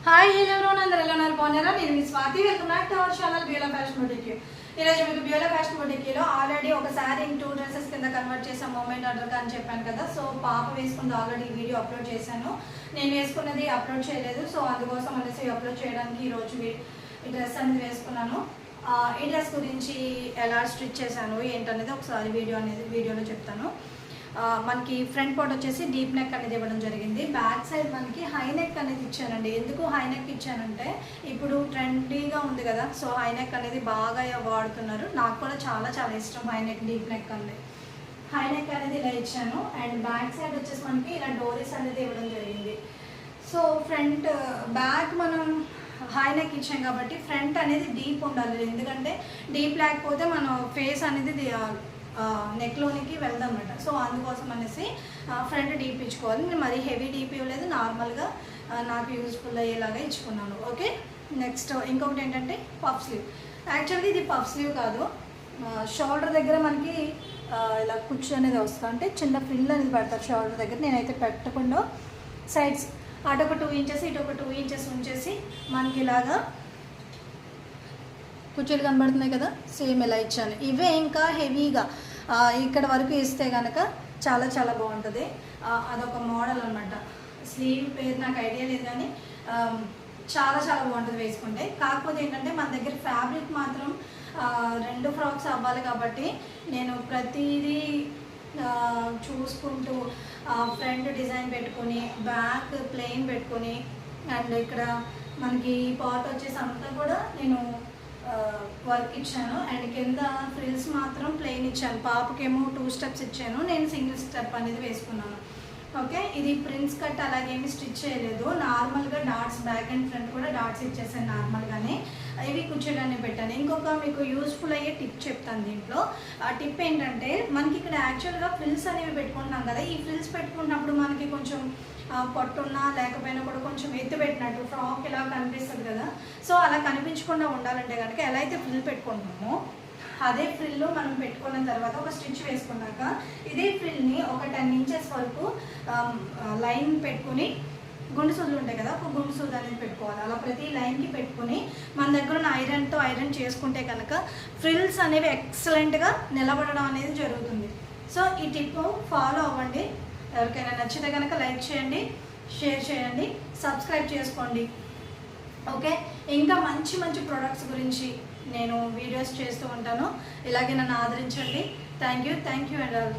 Hi hello అందరూ ఎలా ఉన్నారు బాగున్నారా? నేను మీ Swathi, welcome back to our channel Beula Fashion Boutique. ఈరోజు మీకు బ్యూలా ఫ్యాషన్ బొటిక్లో ఆల్రెడీ ఒక శారీ 2 డ్రెస్సెస్ కింద కన్వర్ట్ చేసాం మూమెంట్ ఆర్డర్ అని చెప్పాను కదా. సో పాప వేసుకుంది, ఆల్రెడీ వీడియో అప్లోడ్ చేశాను. నేను వేసుకున్నది అప్లోడ్ చేయలేదు, సో అందుకోసం అనేసి అప్లోడ్ చేయడానికి ఈరోజు ఈ డ్రెస్ అనేది వేసుకున్నాను. ఈ డ్రెస్ గురించి ఎలా స్టిచ్ చేశాను ఏంటనేది ఒకసారి వీడియోలో చెప్తాను. మనకి ఫ్రంట్ పార్ట్ వచ్చేసి డీప్ నెక్ అనేది ఇవ్వడం జరిగింది. బ్యాక్ సైడ్ మనకి హై నెక్ అనేది ఇచ్చానండి. ఎందుకు హై నెక్ ఇచ్చానంటే ఇప్పుడు ట్రెండీగా ఉంది కదా, సో హై నెక్ అనేది బాగా వాడుతున్నారు. నాకు కూడా చాలా చాలా ఇష్టం హై నెక్, డీప్ నెక్ అనేది. హై నెక్ అనేది ఇలా ఇచ్చాను. అండ్ బ్యాక్ సైడ్ వచ్చేసి మనకి ఇలా డోరీస్ అనేది ఇవ్వడం జరిగింది. సో ఫ్రంట్ బ్యాక్ మనం హై నెక్ ఇచ్చాం కాబట్టి ఫ్రంట్ అనేది డీప్ ఉండాలి. ఎందుకంటే డీప్ లేకపోతే మన ఫేస్ అనేది నెక్లోనికి వెళ్దాం అన్నమాట. సో అందుకోసం అనేసి ఫ్రంట్ డీప్ ఇచ్చుకోవాలి. నేను మరీ హెవీ డీప్ ఇవ్వలేదు, నార్మల్గా నాకు యూజ్ఫుల్ అయ్యేలాగా ఇచ్చుకున్నాను. ఓకే, నెక్స్ట్ ఇంకొకటి ఏంటంటే పఫ్ స్లీవ్. యాక్చువల్గా ఇది పఫ్ స్లీవ్ కాదు, షోల్డర్ దగ్గర మనకి ఇలా కుచ్చు అనేది వస్తుంది, అంటే చిన్న ఫ్రిల్ అనేది పెడతారు షోల్డర్ దగ్గర. నేనైతే పెట్టకుండా సైడ్స్ అటొక 2 ఇంచెస్ ఇటొక 2 ఇంచెస్ ఉంచేసి మనకి ఇలాగా కుర్చీలు కనబడుతున్నాయి కదా, సేమ్ ఇలా ఇచ్చాను. ఇవే ఇంకా హెవీగా ఇక్కడ వరకు ఇస్తే కనుక చాలా చాలా బాగుంటుంది. అదొక మోడల్ అనమాట. స్లీవ్ పేరు నాకు ఐడియా లేదు, కానీ చాలా చాలా బాగుంటుంది వేసుకుంటే. కాకపోతే ఏంటంటే మన దగ్గర ఫ్యాబ్రిక్ మాత్రం 2 ఫ్రాక్స్ అవ్వాలి కాబట్టి నేను ప్రతిదీ చూసుకుంటూ ఫ్రంట్ డిజైన్ పెట్టుకొని బ్యాక్ ప్లెయిన్ పెట్టుకొని, అండ్ ఇక్కడ మనకి పార్ట్ వచ్చేసి అంతా కూడా నేను వర్క్ ఇచ్చాను. అండ్ కింద ఫ్రిల్స్ మాత్రం ప్లెయిన్ ఇచ్చాను. పాపకేమో 2 స్టెప్స్ ఇచ్చాను, నేను సింగిల్ స్టెప్ అనేది వేసుకున్నాను. ఓకే, ఇది ప్రిన్స్ కట్ అలాగేమి స్టిచ్ చేయలేదు, నార్మల్గా డాట్స్ బ్యాక్ అండ్ ఫ్రంట్ కూడా డాట్స్ ఇచ్చేసాను నార్మల్గానే. ఇవి కూర్చోడానికి పెట్టాను. ఇంకొక మీకు యూస్ఫుల్ అయ్యే టిప్ చెప్తాను దీంట్లో. ఆ టిప్ ఏంటంటే మనకి ఇక్కడ యాక్చువల్గా ఫ్రిల్స్ అనేవి పెట్టుకుంటున్నాం కదా, ఈ ఫ్రిల్స్ పెట్టుకున్నప్పుడు మనకి కొంచెం పొట్టున్నా లేకపోయినా కూడా కొంచెం ఎత్తు పెట్టినట్టు ఫ్రాక్ ఇలా కనిపిస్తుంది కదా. సో అలా కనిపించకుండా ఉండాలంటే కనుక ఎలా అయితే ఫ్రిల్ పెట్టుకుంటున్నామో అదే ఫ్రిల్ మనం పెట్టుకున్న తర్వాత ఒక స్టిచ్ వేసుకున్నాక ఇదే ఫ్రిల్ని ఒక 10 ఇంచెస్ వరకు లైన్ పెట్టుకుని, గుండు సూదులు ఉంటాయి కదా, ఒక గుండు సూది అనేది పెట్టుకోవాలి. అలా ప్రతి లైన్కి పెట్టుకుని మన దగ్గర ఉన్న ఐరన్తో ఐరన్ చేసుకుంటే కనుక ఫ్రిల్స్ అనేవి ఎక్సలెంట్గా నిలబడడం అనేది జరుగుతుంది. సో ఈ టిప్ ఫాలో అవ్వండి. ఎవరికైనా నచ్చితే కనుక లైక్ చేయండి, షేర్ చేయండి, సబ్స్క్రైబ్ చేసుకోండి. ఓకే, ఇంకా మంచి మంచి ప్రొడక్ట్స్ గురించి నేను వీడియోస్ చేస్తూ ఉంటాను. ఇలాగే నన్ను ఆదరించండి. Thank you and all.